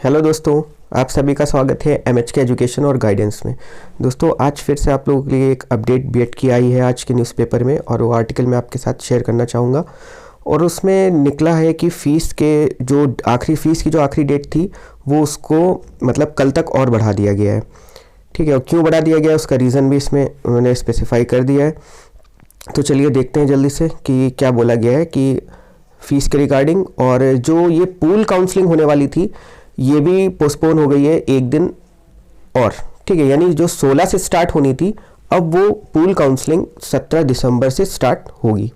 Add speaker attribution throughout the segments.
Speaker 1: Hello दोस्तों, आप सभी का स्वागत है एमएचके एजुकेशन और गाइडेंस में। दोस्तों आज फिर से आप लोगों के लिए एक अपडेट बीएड की आई है आज के न्यूज़पेपर में, और वो आर्टिकल मैं आपके साथ शेयर करना चाहूँगा। और उसमें निकला है कि फ़ीस के जो आखिरी डेट थी वो उसको मतलब कल तक और बढ़ा दिया गया है। ठीक है, और क्यों बढ़ा दिया गया उसका रीज़न भी इसमें उन्होंने स्पेसिफाई कर दिया है। तो चलिए देखते हैं जल्दी से कि क्या बोला गया है कि फ़ीस के रिगार्डिंग। और जो ये पूल काउंसलिंग होने वाली थी ये भी पोस्टपोन हो गई है एक दिन और। ठीक है, यानी जो 16 से स्टार्ट होनी थी अब वो पूल काउंसलिंग 17 दिसंबर से स्टार्ट होगी।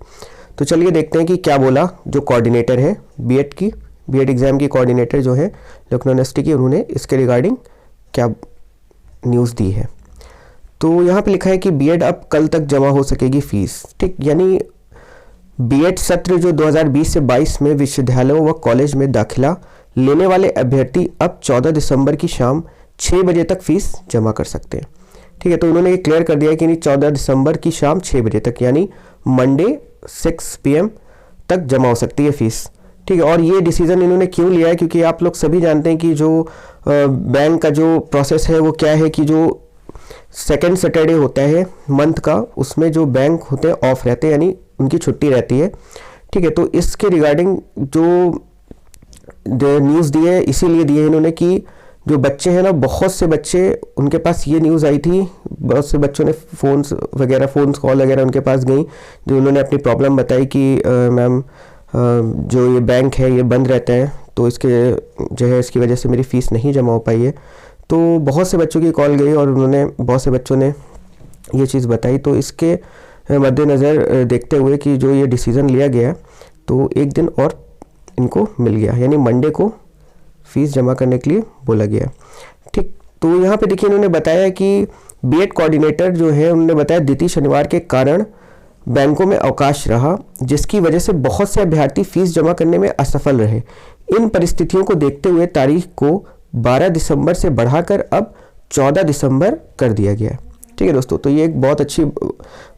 Speaker 1: तो चलिए देखते हैं कि क्या बोला जो कोऑर्डिनेटर है बीएड एग्ज़ाम की कोऑर्डिनेटर जो है लखनऊ यूनिवर्सिटी की, उन्होंने इसके रिगार्डिंग क्या न्यूज़ दी है। तो यहाँ पे लिखा है कि बीएड अब कल तक जमा हो सकेगी फ़ीस। ठीक, यानी बीएड सत्र जो 2020 से 22 में विश्वविद्यालयों व कॉलेज में दाखिला लेने वाले अभ्यर्थी अब 14 दिसंबर की शाम 6 बजे तक फीस जमा कर सकते हैं। ठीक है, तो उन्होंने ये क्लियर कर दिया है कि 14 दिसंबर की शाम 6 बजे तक, यानी मंडे 6 PM तक जमा हो सकती है फीस। ठीक है, और ये डिसीज़न इन्होंने क्यों लिया है, क्योंकि आप लोग सभी जानते हैं कि जो बैंक का जो प्रोसेस है वो क्या है कि जो सेकेंड सैटरडे होता है मंथ का, उसमें जो बैंक होते हैं ऑफ रहते हैं, यानी उनकी छुट्टी रहती है। ठीक है, तो इसके रिगार्डिंग जो न्यूज़ दी है इसीलिए दी है इन्होंने कि जो बच्चे हैं ना, बहुत से बच्चे उनके पास ये न्यूज़ आई थी, बहुत से बच्चों ने फ़ोन कॉल वगैरह उनके पास गई, जो उन्होंने अपनी प्रॉब्लम बताई कि मैम जो ये बैंक है ये बंद रहता है, तो इसके जो है इसकी वजह से मेरी फ़ीस नहीं जमा हो पाई है। तो बहुत से बच्चों की कॉल गई और बहुत से बच्चों ने ये चीज़ बताई। तो इसके मद्देनज़र देखते हुए कि जो ये डिसीज़न लिया गया तो एक दिन और इनको मिल गया, यानी मंडे को फ़ीस जमा करने के लिए बोला गया। ठीक, तो यहाँ पे देखिए इन्होंने बताया कि बीएड कोऑर्डिनेटर जो है उन्होंने बताया द्वितीय शनिवार के कारण बैंकों में अवकाश रहा, जिसकी वजह से बहुत से अभ्यर्थी फ़ीस जमा करने में असफल रहे। इन परिस्थितियों को देखते हुए तारीख को 12 दिसंबर से बढ़ाकर अब 14 दिसंबर कर दिया गया है। ठीक है दोस्तों, तो ये एक बहुत अच्छी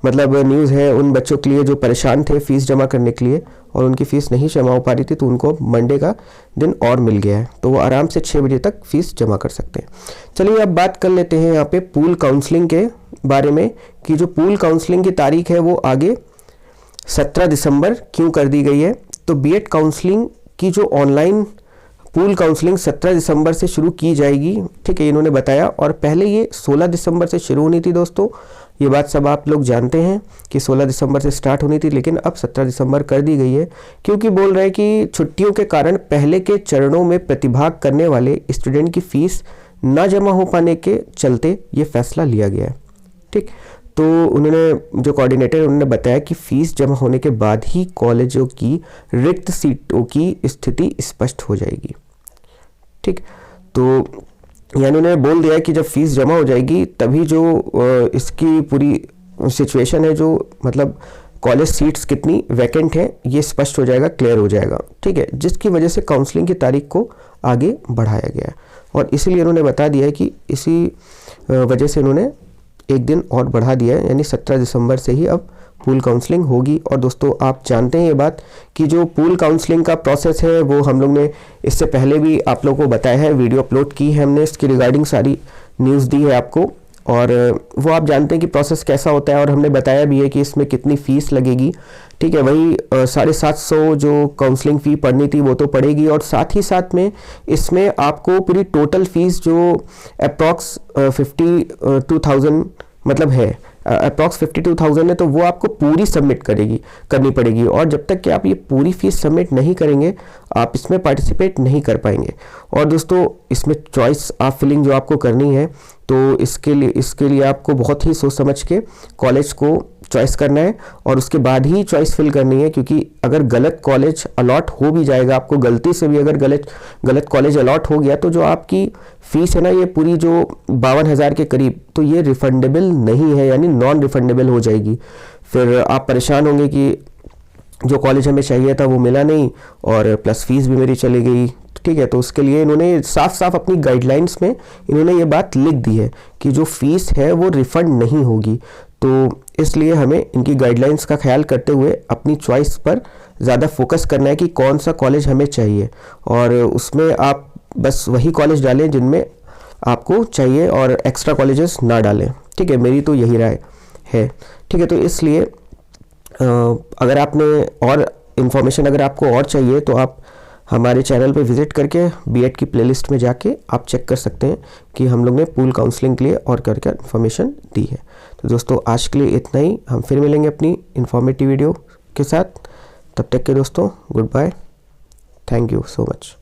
Speaker 1: मतलब न्यूज़ है उन बच्चों के लिए जो परेशान थे फ़ीस जमा करने के लिए और उनकी फ़ीस नहीं जमा हो पा रही थी, तो उनको मंडे का दिन और मिल गया है, तो वो आराम से 6 बजे तक फ़ीस जमा कर सकते हैं। चलिए अब बात कर लेते हैं यहाँ पे पूल काउंसलिंग के बारे में कि जो पूल काउंसलिंग की तारीख है वो आगे 17 दिसंबर क्यों कर दी गई है। तो बीएड काउंसलिंग की जो ऑनलाइन पूल काउंसलिंग 17 दिसंबर से शुरू की जाएगी। ठीक है, इन्होंने बताया, और पहले ये 16 दिसंबर से शुरू होनी थी दोस्तों, ये बात सब आप लोग जानते हैं कि 16 दिसंबर से स्टार्ट होनी थी, लेकिन अब 17 दिसंबर कर दी गई है, क्योंकि बोल रहे हैं कि छुट्टियों के कारण पहले के चरणों में प्रतिभाग करने वाले स्टूडेंट की फ़ीस न जमा हो पाने के चलते ये फैसला लिया गया है। ठीक, तो उन्होंने जो कोऑर्डिनेटर उन्होंने बताया कि फ़ीस जमा होने के बाद ही कॉलेजों की रिक्त सीटों की स्थिति स्पष्ट हो जाएगी। ठीक, तो यानी उन्होंने बोल दिया है कि जब फ़ीस जमा हो जाएगी तभी जो इसकी पूरी सिचुएशन है, जो मतलब कॉलेज सीट्स कितनी वैकेंट हैं ये स्पष्ट हो जाएगा, क्लियर हो जाएगा। ठीक है, जिसकी वजह से काउंसलिंग की तारीख को आगे बढ़ाया गया है, और इसीलिए उन्होंने बता दिया है कि इसी वजह से उन्होंने एक दिन और बढ़ा दिया है, यानी 17 दिसंबर से ही अब पूल काउंसलिंग होगी। और दोस्तों आप जानते हैं ये बात कि जो पूल काउंसलिंग का प्रोसेस है वो हम लोग ने इससे पहले भी आप लोगों को बताया है, वीडियो अपलोड की है हमने, इसकी रिगार्डिंग सारी न्यूज़ दी है आपको, और वो आप जानते हैं कि प्रोसेस कैसा होता है, और हमने बताया भी है कि इसमें कितनी फ़ीस लगेगी। ठीक है, वही 750 जो काउंसलिंग फ़ी पड़नी थी वो तो पड़ेगी, और साथ ही साथ में इसमें आपको पूरी टोटल फ़ीस जो अप्रॉक्स 52,000 मतलब है, अप्रॉक्स 52,000 है, तो वो आपको पूरी सबमिट करनी पड़ेगी, और जब तक कि आप ये पूरी फ़ीस सबमिट नहीं करेंगे आप इसमें पार्टिसिपेट नहीं कर पाएंगे। और दोस्तों इसमें चॉइस आप फिलिंग जो आपको करनी है, तो इसके लिए आपको बहुत ही सोच समझ के कॉलेज को चॉइस करना है, और उसके बाद ही चॉइस फिल करनी है, क्योंकि अगर गलत कॉलेज अलॉट हो भी जाएगा, आपको गलती से भी अगर गलत कॉलेज अलॉट हो गया, तो जो आपकी फ़ीस है ना ये पूरी जो 52,000 के करीब, तो ये रिफंडेबल नहीं है, यानी नॉन रिफंडेबल हो जाएगी। फिर आप परेशान होंगे कि जो कॉलेज हमें चाहिए था वो मिला नहीं, और प्लस फ़ीस भी मेरी चली गई। ठीक है, तो उसके लिए इन्होंने साफ साफ अपनी गाइडलाइंस में इन्होंने ये बात लिख दी है कि जो फ़ीस है वो रिफ़ंड नहीं होगी। तो इसलिए हमें इनकी गाइडलाइंस का ख्याल करते हुए अपनी चॉइस पर ज़्यादा फोकस करना है कि कौन सा कॉलेज हमें चाहिए, और उसमें आप बस वही कॉलेज डालें जिनमें आपको चाहिए और एक्स्ट्रा कॉलेजेस ना डालें। ठीक है, मेरी तो यही राय है। ठीक है, तो इसलिए अगर आपने और इन्फॉर्मेशन अगर आपको और चाहिए तो आप हमारे चैनल पे विज़िट करके बीएड की प्लेलिस्ट में जाके आप चेक कर सकते हैं कि हम लोग ने पूल काउंसलिंग के लिए और क्या इन्फॉर्मेशन दी है। तो दोस्तों आज के लिए इतना ही, हम फिर मिलेंगे अपनी इन्फॉर्मेटिव वीडियो के साथ। तब तक के दोस्तों good bye, thank you so much.